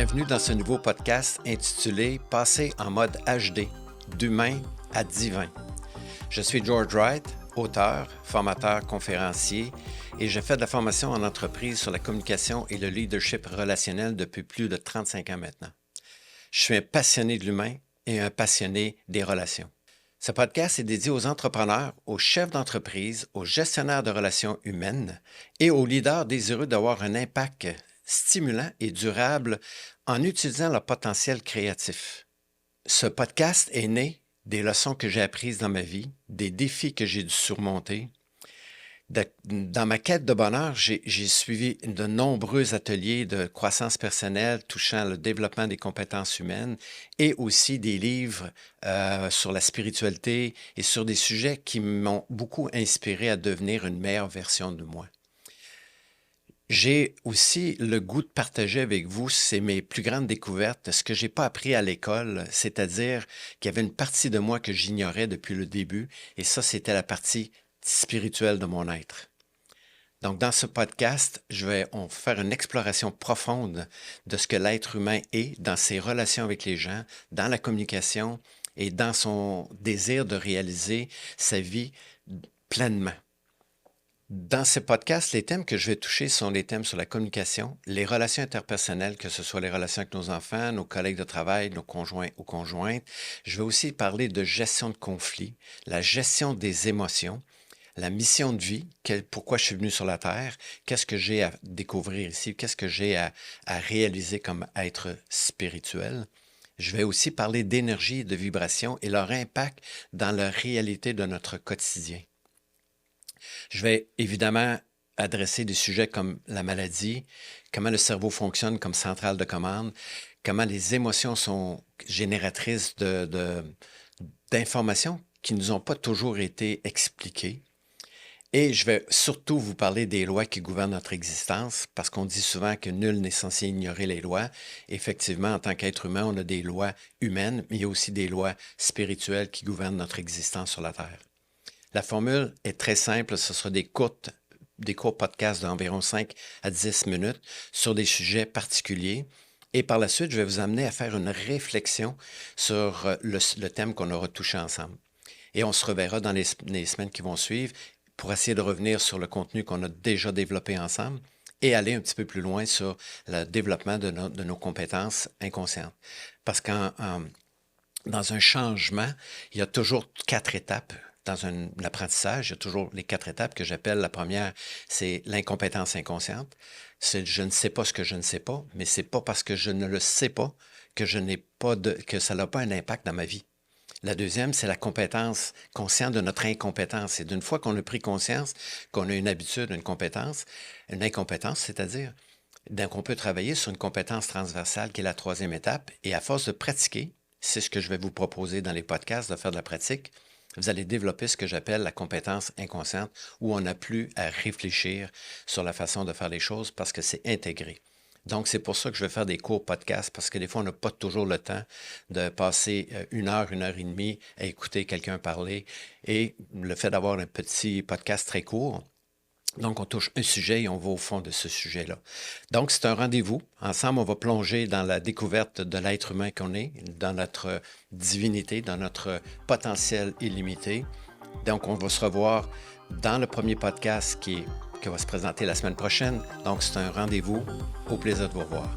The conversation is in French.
Bienvenue dans ce nouveau podcast intitulé « Passer en mode HD, d'humain à divin ». Je suis George Wright, auteur, formateur, conférencier et je fais de la formation en entreprise sur la communication et le leadership relationnel depuis plus de 35 ans maintenant. Je suis un passionné de l'humain et un passionné des relations. Ce podcast est dédié aux entrepreneurs, aux chefs d'entreprise, aux gestionnaires de relations humaines et aux leaders désireux d'avoir un impact stimulant et durable en utilisant leur potentiel créatif. Ce podcast est né des leçons que j'ai apprises dans ma vie, des défis que j'ai dû surmonter. Dans ma quête de bonheur, j'ai suivi de nombreux ateliers de croissance personnelle touchant le développement des compétences humaines et aussi des livres sur la spiritualité et sur des sujets qui m'ont beaucoup inspiré à devenir une meilleure version de moi. J'ai aussi le goût de partager avec vous, c'est mes plus grandes découvertes, ce que j'ai pas appris à l'école, c'est-à-dire qu'il y avait une partie de moi que j'ignorais depuis le début, et ça, c'était la partie spirituelle de mon être. Donc, dans ce podcast, on va faire une exploration profonde de ce que l'être humain est dans ses relations avec les gens, dans la communication et dans son désir de réaliser sa vie pleinement. Dans ce podcast, les thèmes que je vais toucher sont les thèmes sur la communication, les relations interpersonnelles, que ce soit les relations avec nos enfants, nos collègues de travail, nos conjoints ou conjointes. Je vais aussi parler de gestion de conflits, la gestion des émotions, la mission de vie, pourquoi je suis venu sur la Terre, qu'est-ce que j'ai à découvrir ici, qu'est-ce que j'ai à réaliser comme être spirituel. Je vais aussi parler d'énergie et de vibration et leur impact dans la réalité de notre quotidien. Je vais évidemment adresser des sujets comme la maladie, comment le cerveau fonctionne comme centrale de commande, comment les émotions sont génératrices d'informations qui ne nous ont pas toujours été expliquées. Et je vais surtout vous parler des lois qui gouvernent notre existence, parce qu'on dit souvent que nul n'est censé ignorer les lois. Effectivement, en tant qu'être humain, on a des lois humaines, mais il y a aussi des lois spirituelles qui gouvernent notre existence sur la Terre. La formule est très simple, ce sera des courts podcasts d'environ 5 à 10 minutes sur des sujets particuliers. Et par la suite, je vais vous amener à faire une réflexion sur le thème qu'on aura touché ensemble. Et on se reverra dans les semaines qui vont suivre pour essayer de revenir sur le contenu qu'on a déjà développé ensemble et aller un petit peu plus loin sur le développement de nos compétences inconscientes. Parce dans un changement, il y a toujours 4 étapes. Dans l'apprentissage, il y a toujours les 4 étapes que j'appelle. La première, c'est l'incompétence inconsciente. C'est je ne sais pas ce que je ne sais pas, mais c'est pas parce que je ne le sais pas que que ça n'a pas un impact dans ma vie. La deuxième, c'est la compétence consciente de notre incompétence. Et d'une fois qu'on a pris conscience qu'on a une habitude, une incompétence, c'est-à-dire, donc on peut travailler sur une compétence transversale qui est la 3e étape. Et à force de pratiquer, c'est ce que je vais vous proposer dans les podcasts, de faire de la pratique, vous allez développer ce que j'appelle la compétence inconsciente, où on n'a plus à réfléchir sur la façon de faire les choses parce que c'est intégré. Donc, c'est pour ça que je vais faire des courts podcasts, parce que des fois, on n'a pas toujours le temps de passer 1 heure et demie à écouter quelqu'un parler. Et le fait d'avoir un petit podcast très court, donc on touche un sujet et on va au fond de ce sujet-là. Donc, c'est un rendez-vous. Ensemble, on va plonger dans la découverte de l'être humain qu'on est, dans notre divinité, dans notre potentiel illimité. Donc, on va se revoir dans le premier podcast qui va se présenter la semaine prochaine. Donc, c'est un rendez-vous. Au plaisir de vous revoir.